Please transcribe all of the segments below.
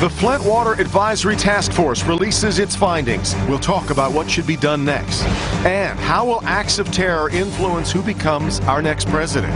The Flint Water Advisory Task Force releases its findings. We'll talk about what should be done next. And how will acts of terror influence who becomes our next president?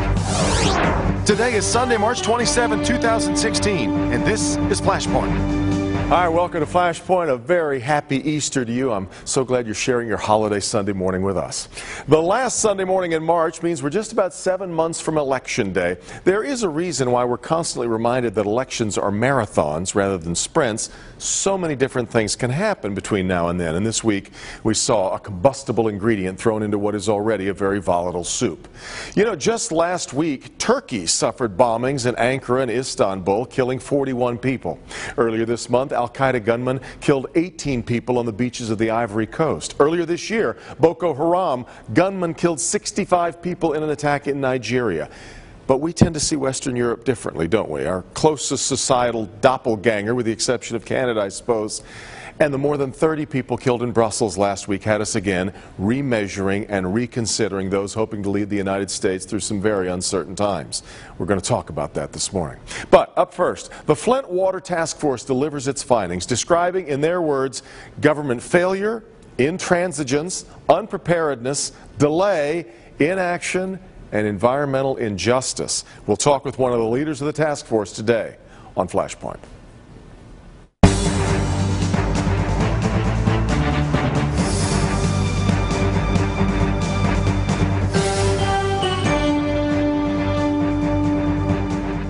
Today is Sunday, March 27, 2016, and this is Flashpoint. Hi, welcome to Flashpoint. A very happy Easter to you. I'm so glad you're sharing your holiday Sunday morning with us. The last Sunday morning in March means we're just about 7 months from Election Day. There is a reason why we're constantly reminded that elections are marathons rather than sprints. So many different things can happen between now and then. And this week, we saw a combustible ingredient thrown into what is already a very volatile soup. You know, just last week, Turkey suffered bombings in Ankara and Istanbul, killing 41 people. Earlier this month, Al-Qaeda gunmen killed 18 people on the beaches of the Ivory Coast. Earlier this year, Boko Haram gunmen killed 65 people in an attack in Nigeria. But we tend to see Western Europe differently, don't we? Our closest societal doppelganger, with the exception of Canada, I suppose. And the more than 30 people killed in Brussels last week had us again remeasuring and reconsidering those hoping to lead the United States through some very uncertain times. We're going to talk about that this morning. But up first, the Flint Water Task Force delivers its findings, describing, in their words, government failure, intransigence, unpreparedness, delay, inaction, and environmental injustice. We'll talk with one of the leaders of the task force today on Flashpoint.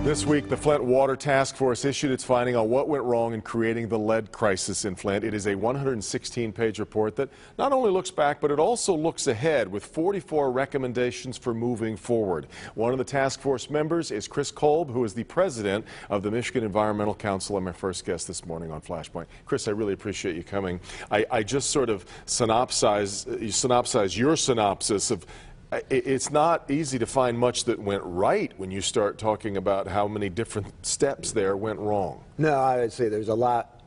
This week, the Flint Water Task Force issued its finding on what went wrong in creating the lead crisis in Flint. It is a 116-page report that not only looks back, but it also looks ahead with 44 recommendations for moving forward. One of the task force members is Chris Kolb, who is the president of the Michigan Environmental Council and my first guest this morning on Flashpoint. Chris, I really appreciate you coming. I just sort of synopsize your synopsis of it's not easy to find much that went right when you start talking about how many different steps there went wrong. No, I would say there's a lot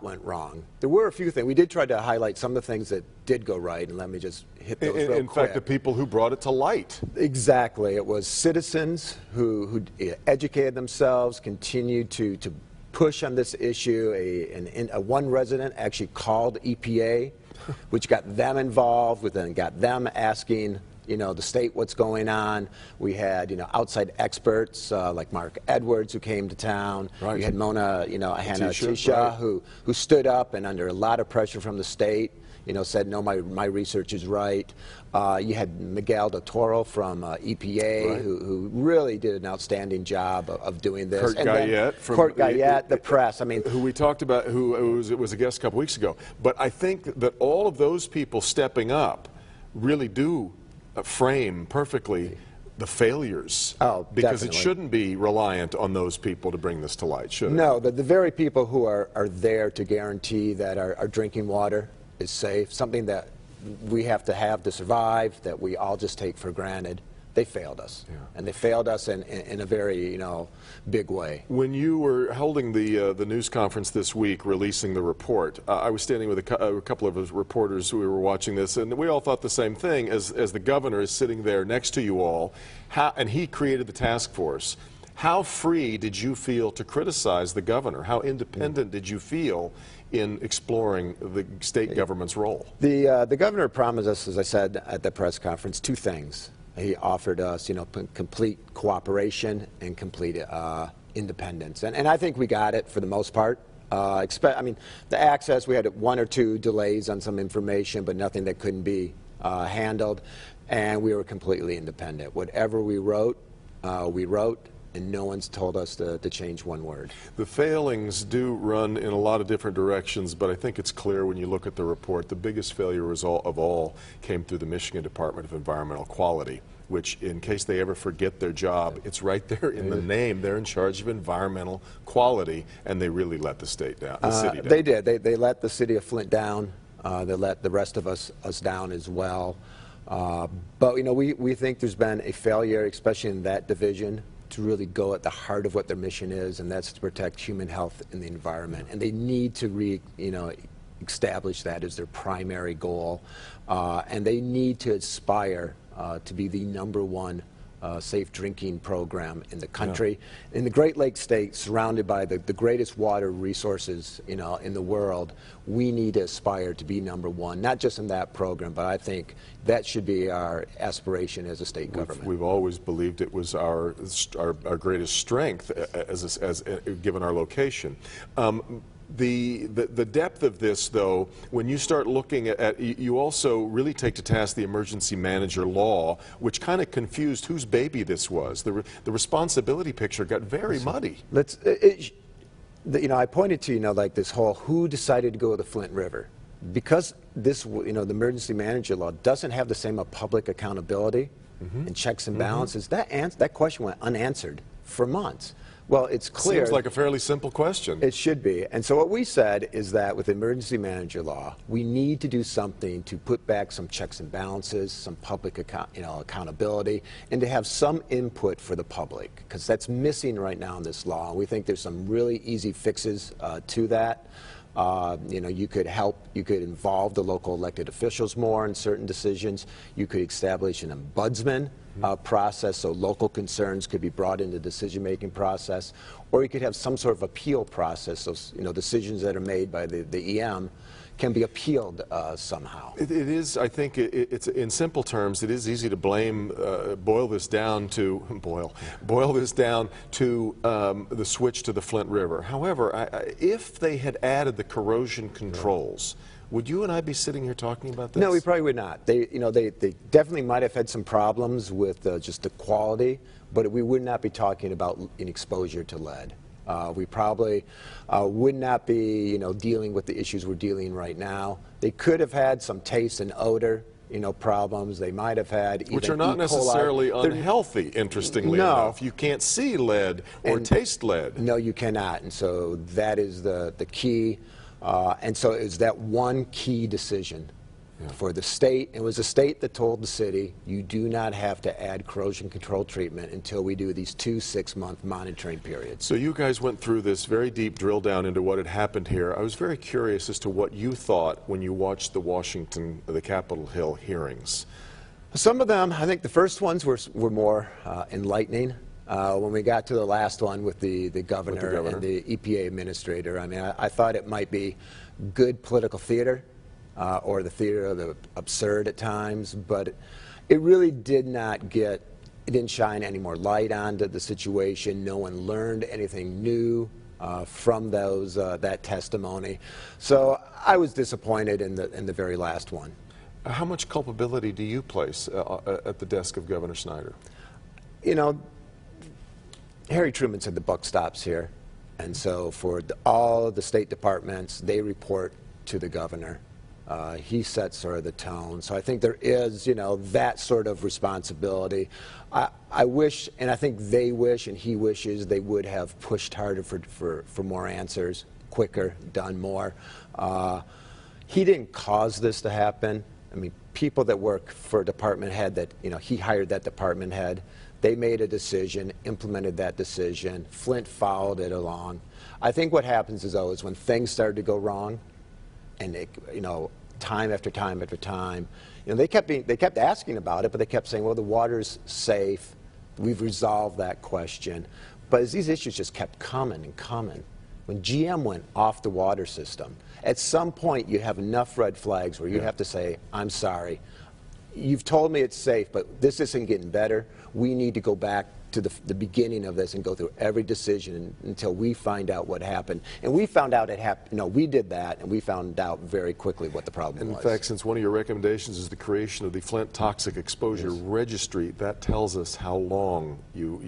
went wrong. There were a few things. We did try to highlight some of the things that did go right, and let me just hit those real quick. In fact, the people who brought it to light. Exactly. It was citizens who educated themselves, continued to push on this issue. One resident actually called EPA, which got them involved, which then got them asking the state what's going on. We had, outside experts like Mark Edwards who came to town. Right. We had Mona, Tisha, right, who stood up and under a lot of pressure from the state, said, no, my research is right. You had Miguel de Toro from EPA, right, who really did an outstanding job of doing this. Kurt Guyette, the press. I mean, who we talked about, who was a guest a couple weeks ago. But I think that all of those people stepping up really do frame perfectly the failures. Oh, because definitely. It shouldn't be reliant on those people to bring this to light, should it? No, the very people who are there to guarantee that our drinking water is safe, something that we have to survive, that we all just take for granted. They failed us, yeah. And they failed us in a very big way. When you were holding the news conference this week, releasing the report, I was standing with a couple of reporters who were watching this, and we all thought the same thing. As the governor is sitting there next to you all, and he created the task force. How free did you feel to criticize the governor? How independent did you feel in exploring the state government's role? The governor promised us, as I said at the press conference, two things. He offered us, complete cooperation and complete independence, and I think we got it for the most part. I mean, the access, we had one or two delays on some information, but nothing that couldn't be handled, and we were completely independent. Whatever we wrote, and no one's told us to change one word. The failings do run in a lot of different directions, but I think it's clear when you look at the report, the biggest failure result of all came through the Michigan Department of Environmental Quality, which, in case they ever forget their job, it's right there in the name. They're in charge of environmental quality, and they really let the state down, the city down. They did. They let the city of Flint down. They let the rest of us down as well. But we think there's been a failure, especially in that division, to really go at the heart of what their mission is, and that's to protect human health and the environment. And they need to establish that as their primary goal, and they need to aspire to be the #1 safe drinking program in the country. Yeah. In the Great Lakes state, surrounded by the greatest water resources, in the world, we need to aspire to be #1, not just in that program, but I think that should be our aspiration as a state government. We've always believed it was our greatest strength as given our location. The depth of this, though, when you start looking at, you also really take to task the emergency manager law, which kind of confused whose baby this was. The responsibility picture got very muddy. I pointed to, like this whole who decided to go to the Flint River. Because this, the emergency manager law doesn't have the same public accountability and checks and balances, that question went unanswered for months. Well, it's clear. Seems like a fairly simple question. It should be. And so what we said is that with the emergency manager law, we need to do something to put back some checks and balances, some public accountability, and to have some input for the public, because that's missing right now in this law. We think there's some really easy fixes to that. You could involve the local elected officials more in certain decisions. You could establish an ombudsman process, so local concerns could be brought into the decision-making process, or you could have some sort of appeal process. So, decisions that are made by the EM can be appealed somehow. It is, I think, it's in simple terms, it is easy to blame, boil this down to the switch to the Flint River. However, if they had added the corrosion controls, would you and I be sitting here talking about this? No, we probably would not. They definitely might have had some problems with just the quality, but we would not be talking about an exposure to lead. We probably would not be, dealing with the issues we're dealing right now. They could have had some taste and odor, problems. They might have had even which are not necessarily unhealthy, interestingly enough. You can't see lead or taste lead. No, you cannot. And so that is the key. And so it was that one key decision for the state. It was the state that told the city, you do not have to add corrosion control treatment until we do these 2 6-month monitoring periods. So you guys went through this very deep drill down into what had happened here. I was very curious as to what you thought when you watched the Capitol Hill hearings. Some of them, I think the first ones were more enlightening. When we got to the last one with the governor and the EPA administrator, I mean, I thought it might be good political theater, or the theater of the absurd at times, but it really it didn't shine any more light onto the situation. No one learned anything new from that testimony. So I was disappointed in the very last one. How much culpability do you place at the desk of Governor Snyder? Harry Truman said the buck stops here, and so for all of the state departments, they report to the governor. He sets sort of the tone. So I think there is, that sort of responsibility. I wish, and I think they wish, and he wishes they would have pushed harder for more answers, quicker, done more. He didn't cause this to happen. I mean, people that work for a department head that, he hired that department head. They made a decision, implemented that decision. Flint followed it along. I think what happens is when things started to go wrong, and time after time after time, they kept asking about it, but they kept saying, well, the water's safe. We've resolved that question. But as these issues just kept coming and coming, when GM went off the water system, at some point you have enough red flags where you have to say, I'm sorry. You've told me it's safe, but this isn't getting better. We need to go back to the beginning of this and go through every decision until we find out what happened. And we found out it happened. We did that, and we found out very quickly what the problem was. In fact, since one of your recommendations is the creation of the Flint Toxic Exposure Registry, that tells us how long you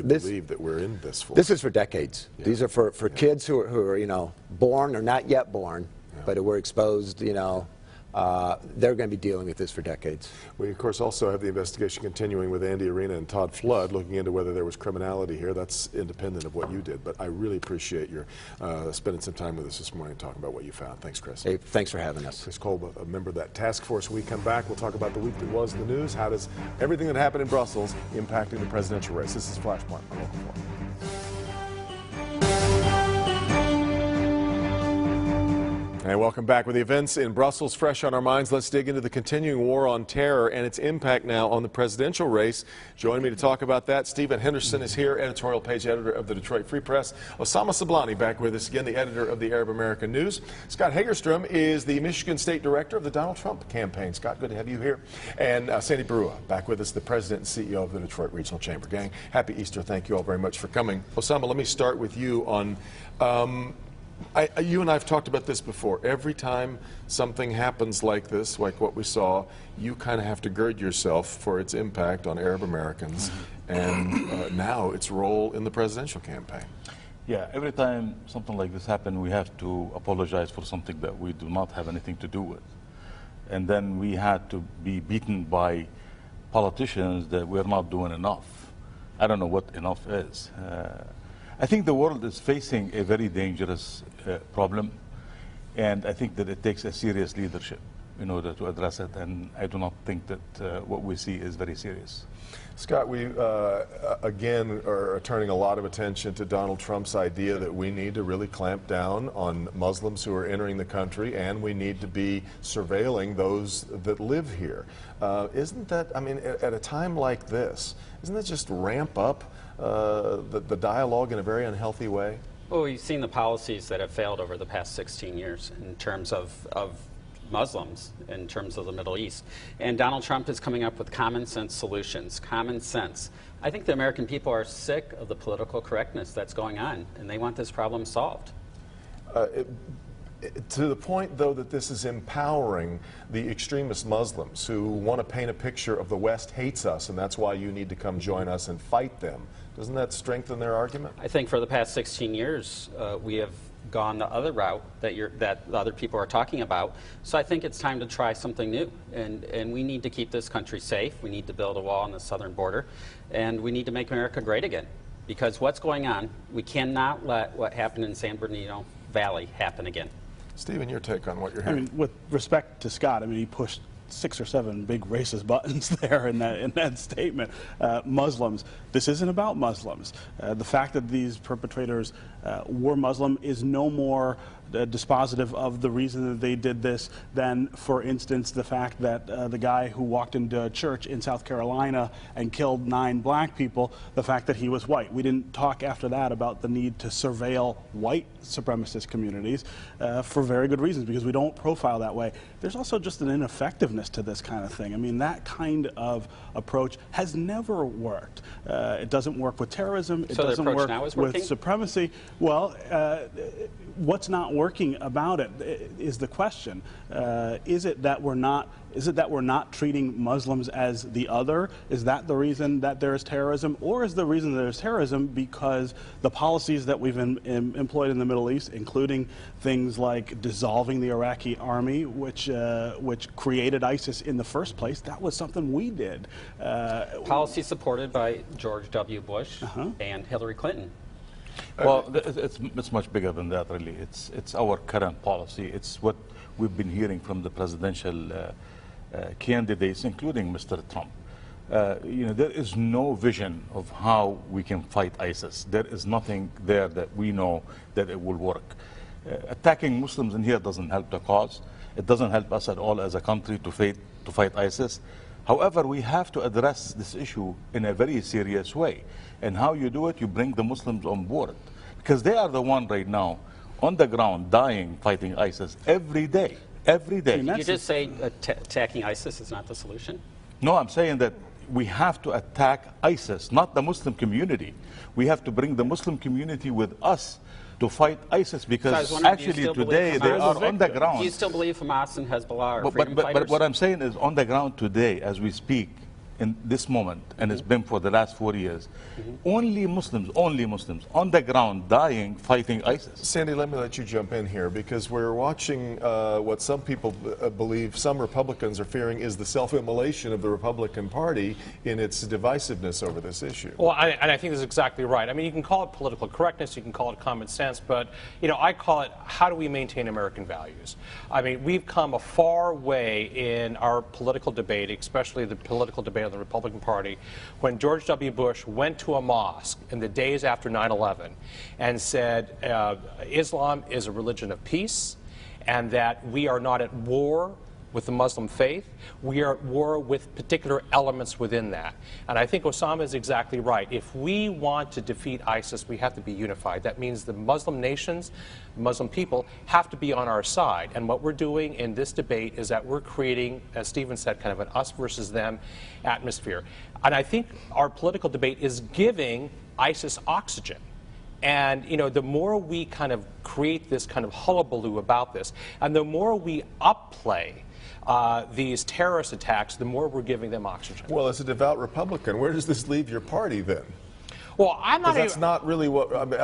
believe that we're in this for. This is for decades. Yeah. These are for kids who are born or not yet born, but who were exposed, they're going to be dealing with this for decades. We, of course, also have the investigation continuing with Andy Arena and Todd Flood, looking into whether there was criminality here. That's independent of what you did, but I really appreciate your spending some time with us this morning talking about what you found. Thanks, Chris. Hey, thanks for having us. Chris Kolb, a member of that task force. When we come back, we'll talk about the week that was in the news. How does everything that happened in Brussels impacting the presidential race? This is Flashpoint on Local 4. And welcome back. With the events in Brussels fresh on our minds, let's dig into the continuing war on terror and its impact now on the presidential race. Joining me to talk about that, Stephen Henderson is here, editorial page editor of the Detroit Free Press. Osama Sablani back with us again, the editor of the Arab American News. Scott Hagerstrom is the Michigan State Director of the Donald Trump campaign. Scott, good to have you here. And Sandy Barua back with us, the President and CEO of the Detroit Regional Chamber. Gang, happy Easter. Thank you all very much for coming. Osama, let me start with you on... you and I have talked about this before. Every time something happens like this, like what we saw, you kind of have to gird yourself for its impact on Arab Americans and now its role in the presidential campaign. Yeah, every time something like this happens, we have to apologize for something that we do not have anything to do with. And then we had to be beaten by politicians that we're not doing enough. I don't know what enough is. I think the world is facing a very dangerous problem, and I think that it takes a serious leadership in order to address it, and I do not think that what we see is very serious. Scott, we again are turning a lot of attention to Donald Trump's idea that we need to really clamp down on Muslims who are entering the country, and we need to be surveilling those that live here. Isn't that, I mean, at a time like this, isn't that just ramp up the dialogue in a very unhealthy way? Well, we've seen the policies that have failed over the past 16 years in terms of Muslims, in terms of the Middle East. And Donald Trump is coming up with common sense solutions, common sense. I think the American people are sick of the political correctness that's going on, and they want this problem solved. To the point, though, that this is empowering the extremist Muslims who want to paint a picture of the West hates us, and that's why you need to come join us and fight them. Doesn't that strengthen their argument? I think for the past 16 years, we have gone the other route that other people are talking about. So I think it's time to try something new. And we need to keep this country safe. We need to build a wall on the southern border. And we need to make America great again. Because what's going on, we cannot let what happened in San Bernardino Valley happen again. Stephen, your take on what you're hearing? I mean, with respect to Scott, I mean, he pushed 6 or 7 big racist buttons there in that statement. Muslims, this isn't about Muslims. The fact that these perpetrators were Muslim is no more dispositive of the reason that they did this than, for instance, the fact that the guy who walked into a church in South Carolina and killed 9 black people, the fact that he was white. We didn't talk after that about the need to surveil white supremacist communities for very good reasons, because we don't profile that way. There's also just an ineffectiveness to this kind of thing. I mean, that kind of approach has never worked. It doesn't work with terrorism. It doesn't work with supremacy. Well, what's not working about it is the question. Is it that we're not treating Muslims as the other? Is that the reason that there is terrorism? Or is the reason there's terrorism because the policies that we've employed in the Middle East, including things like dissolving the Iraqi army, which created ISIS in the first place, that was something we did. Policy supported by George W. Bush and Hillary Clinton. Well, it's much bigger than that, really. It's our current policy. It's what we've been hearing from the presidential candidates, including Mr. Trump. You know, there is no vision of how we can fight ISIS. There is nothing there that we know that it will work. Attacking Muslims in here doesn't help the cause. It doesn't help us at all as a country to fight ISIS. However, we have to address this issue in a very serious way. And how you do it, you bring the Muslims on board. Because they are the one right now on the ground dying fighting ISIS every day. Every day. Did you just say attacking ISIS is not the solution? No, I'm saying that we have to attack ISIS, not the Muslim community. We have to bring the Muslim community with us to fight ISIS, because so actually today they are on the ground. Do you still believe Hamas and Hezbollah are freedom fighters? But what I'm saying is, on the ground today, as we speak, in this moment, and it's been for the last 4 years, only Muslims on the ground dying fighting ISIS. Sandy, let me let you jump in here, because we're watching what some people believe, some Republicans are fearing, is the self-immolation of the Republican Party in its divisiveness over this issue. Well, and I think that's exactly right. I mean, you can call it political correctness, you can call it common sense, but, you know, I call it, how do we maintain American values? I mean, we've come a far way in our political debate, especially the political debate of the Republican Party, when George W. Bush went to a mosque in the days after 9/11 and said, Islam is a religion of peace, and that we are not at war with the Muslim faith. We are at war with particular elements within that. And I think Osama is exactly right. If we want to defeat ISIS, we have to be unified. That means the Muslim nations, Muslim people, have to be on our side. And what we're doing in this debate is that we're creating, as Stephen said, kind of an us versus them atmosphere. And I think our political debate is giving ISIS oxygen. And, you know, the more we kind of create this kind of hullabaloo about this, and the more we upplay these terrorist attacks, the more we're giving them oxygen. Well, as a devout Republican, where does this leave your party then? Well, I'm not. That's not really what. I mean,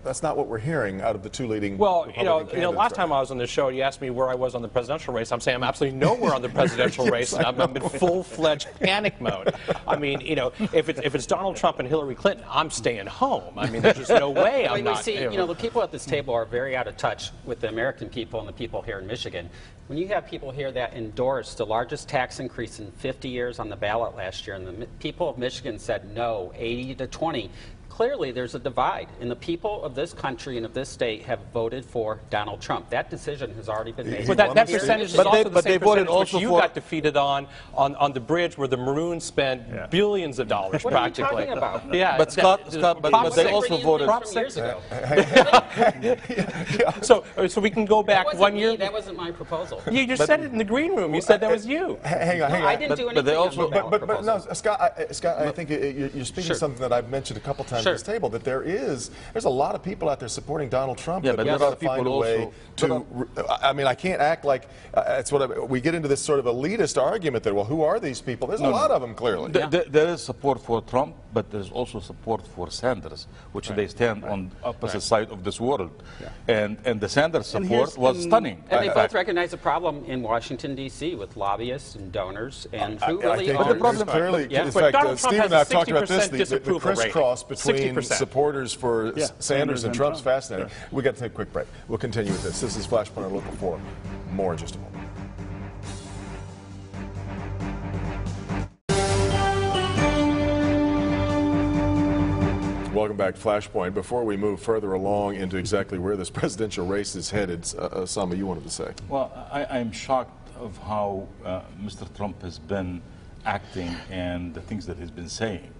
that's not what we're hearing out of the two leading. Well, Republican you know, last candidates time I was on the show, you asked me where I was on the presidential race. I'm saying I'm absolutely nowhere on the presidential race, and I'm in full-fledged panic mode. I mean, you know, if it's Donald Trump and Hillary Clinton, I'm staying home. I mean, there's just no way I'm not. See, you know, the people at this table are very out of touch with the American people and the people here in Michigan. When you have people here that endorsed the largest tax increase in 50 years on the ballot last year, and the people of Michigan said no, 80 to 20. Clearly, there's a divide, and the people of this country and of this state have voted for Donald Trump. That decision has already been made. But that percentage is also the same percentage which you got defeated on the bridge where the Maroons spent billions of dollars what practically. What are you talking about? Yeah, but but they also voted. Prop 6 ago. So we can go back 1 year. That wasn't my proposal. You just said it in the green room. You said that was you. Hang on. I didn't do anything. But they also. But no, Scott. I think you're speaking to something that I've mentioned a couple times at this table, that there's a lot of people out there supporting Donald Trump. Yeah, that but we there's gotta find a way to. I mean, I can't act like it's what we get into this sort of elitist argument that, well, who are these people? There's a lot of them clearly. There is support for Trump, but there's also support for Sanders, which they stand on opposite side of this world, and the Sanders support was stunning. And they both recognize the problem in Washington D.C. with lobbyists and donors and who really owns. the problem clearly, in But fact, Donald Trump Steve has and I a have talked about 60% this. The crisscross between 60%. supporters for Sanders and Trump's Trump. fascinating. We got to take a quick break. We'll continue with this. This is Flashpoint on Local 4. More in just a moment. Welcome back to Flashpoint. Before we move further along into exactly where this presidential race is headed, Osama, you wanted to say. Well, I'm shocked of how Mr. Trump has been acting and the things that he's been saying.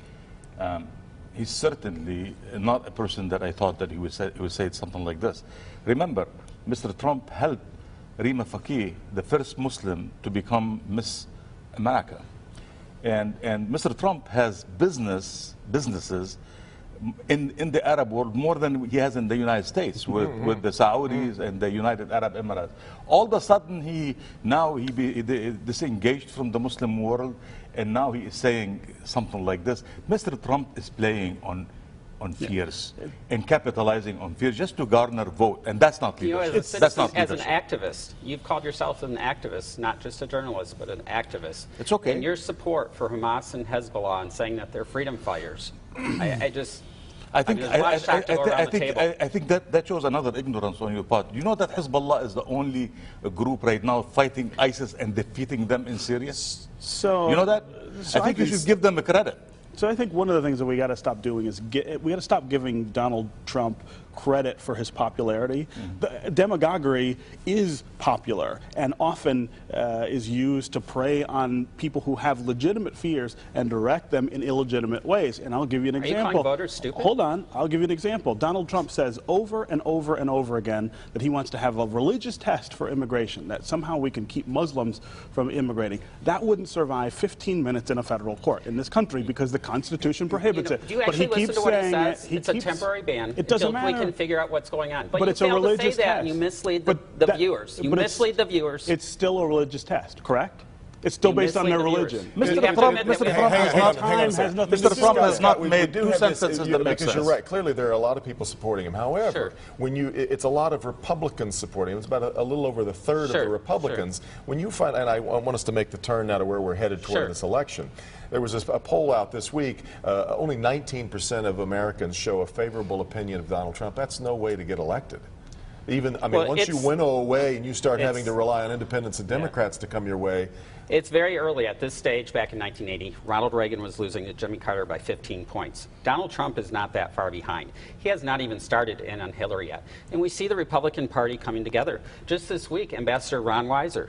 He's certainly not a person that I thought that he would say something like this. Remember, Mr. Trump helped Rima Fakih, the first Muslim to become Miss America. And Mr. Trump has businesses in the Arab world more than he has in the United States with the Saudis and the United Arab Emirates. All of a sudden he disengaged from the Muslim world, and now he is saying something like this. Mr. Trump is playing on fears and capitalizing on fears just to garner vote, and that's not leadership. You know, That's not as an leadership. activist, you've called yourself an activist, not just a journalist, but an activist. It's okay. And your support for Hamas and Hezbollah and saying that they're freedom fighters, I think there's a lot of shock to go around the table. I think that shows another ignorance on your part. You know that Hezbollah is the only group right now fighting ISIS and defeating them in Syria? So you know that? I think you should give them a credit. So I think one of the things that we got to stop doing is we got to stop giving Donald Trump credit for his popularity. The demagoguery is popular and often is used to prey on people who have legitimate fears and direct them in illegitimate ways. And I'll give you an example. Are you calling voters stupid? Hold on. I'll give you an example. Donald Trump says over and over and over again that he wants to have a religious test for immigration, that somehow we can keep Muslims from immigrating. That wouldn't survive 15 minutes in a federal court in this country because the Constitution prohibits it. Do you actually listen to what he says? It's a temporary ban. It doesn't matter. We can figure out what's going on. But you it's a religious to say that, and you mislead the viewers. You mislead the viewers. It's still a religious test, correct? It's still based on their religion. Mr. Trump has not made two sentences that make sense. Because you're right. Clearly, there are a lot of people supporting him. However, it's a lot of Republicans supporting him. It's about a little over the third of the Republicans. When you find, and I want us to make the turn now to where we're headed toward this election. There was a poll out this week. Only 19% of Americans show a favorable opinion of Donald Trump. That's no way to get elected. Even, I mean, Well, once you winnow away and you start having to rely on independents and Democrats to come your way. It's very early at this stage. Back in 1980, Ronald Reagan was losing to Jimmy Carter by 15 points. Donald Trump is not that far behind. He has not even started in on Hillary yet. And we see the Republican Party coming together. Just this week, Ambassador Ron Weiser,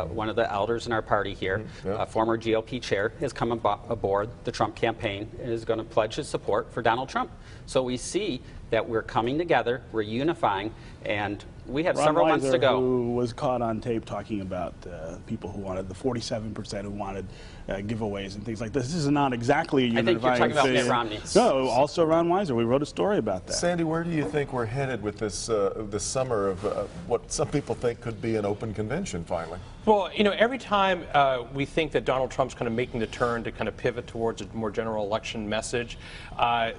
one of the elders in our party here, former GOP chair, has come aboard the Trump campaign and is going to pledge his support for Donald Trump. So we see that we're coming together, we're unifying, and we have several months to go. Who was caught on tape talking about people who wanted, the 47% who wanted giveaways and things like this. This is not exactly a unifying thing. I think you're talking about Mitt Romney. No, also Ron Weiser. We wrote a story about that. Sandy, where do you think we're headed with this this summer of what some people think could be an open convention finally? Well, you know, every time we think that Donald Trump's kind of making the turn to kind of pivot towards a more general election message,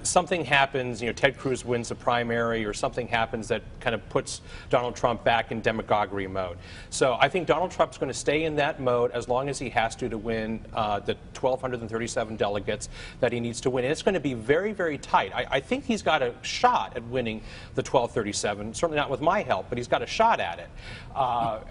something happens, you know, Ted Cruz wins the primary, or something happens that kind of puts Donald Trump back in demagoguery mode. So I think Donald Trump's going to stay in that mode as long as he has to win the 1,237 delegates that he needs to win. And it's going to be very, very tight. I think he's got a shot at winning the 1,237, certainly not with my help, but he's got a shot at it.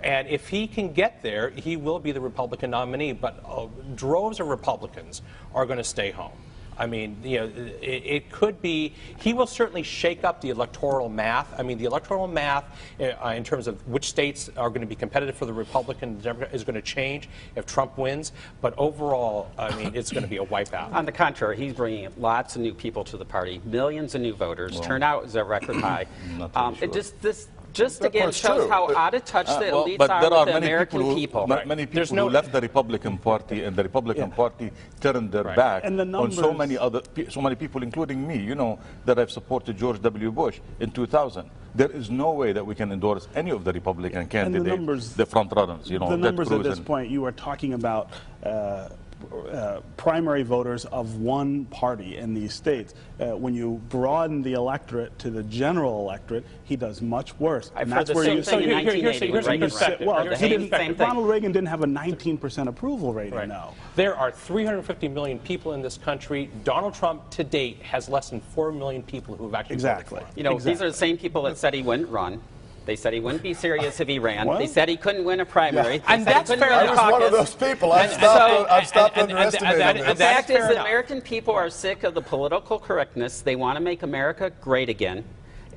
And if he can get there, he will be the Republican nominee, but droves of Republicans are going to stay home. I mean, you know, it could be, he will certainly shake up the electoral math. I mean, the electoral math in terms of which states are going to be competitive for the Republican and the Democrat is going to change if Trump wins. But overall, I mean, it's going to be a wipeout. On the contrary, he's bringing lots of new people to the party, millions of new voters. Well, turnout is at record high. It just again shows how out of touch the elites are with the American people. Many people who left the Republican Party, and the Republican Party turned their back on so many people, including me. You know that I've supported George W. Bush in 2000. There is no way that we can endorse any of the Republican candidates, the front runners. You know, the numbers at this point, you are talking about primary voters of one party in these states. When you broaden the electorate to the general electorate, he does much worse. And that's where you so here's some perspective. Ronald Reagan didn't have a 19% approval rating now. There are 350 million people in this country. Donald Trump to date has less than 4 million people who have actually voted for him. You know, these are the same people that said he wouldn't run. They said he wouldn't be serious if he ran. They said he couldn't win a primary. And that's fair. I was one of those people. I've stopped underestimating the fact is that American people are sick of the political correctness. They want to make America great again.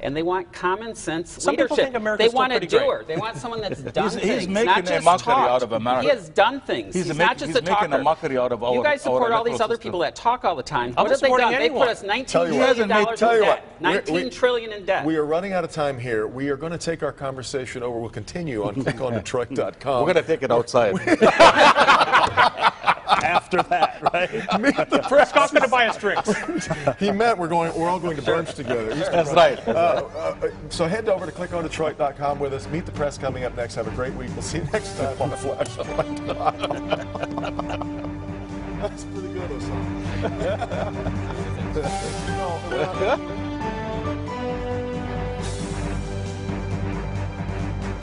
And they want common sense leadership. They want a doer. They want someone that's done things. He's making a mockery out of America. He has done things. He's not just a talker. Making a mockery out of our You guys support all these other people that talk all the time. What have they done? They put us $19 trillion in debt. $19 trillion in debt. We are running out of time here. We are going to take our conversation over. We'll continue on clickondetroit.com. We're going to take it outside. After that, right? Meet the press. Scott's going to buy us drinks. He meant we're all going to brunch together. That's right. So head over to clickondetroit.com with us. Meet the press coming up next. Have a great week. We'll see you next time on the Flashpoint. That's pretty good, Osama.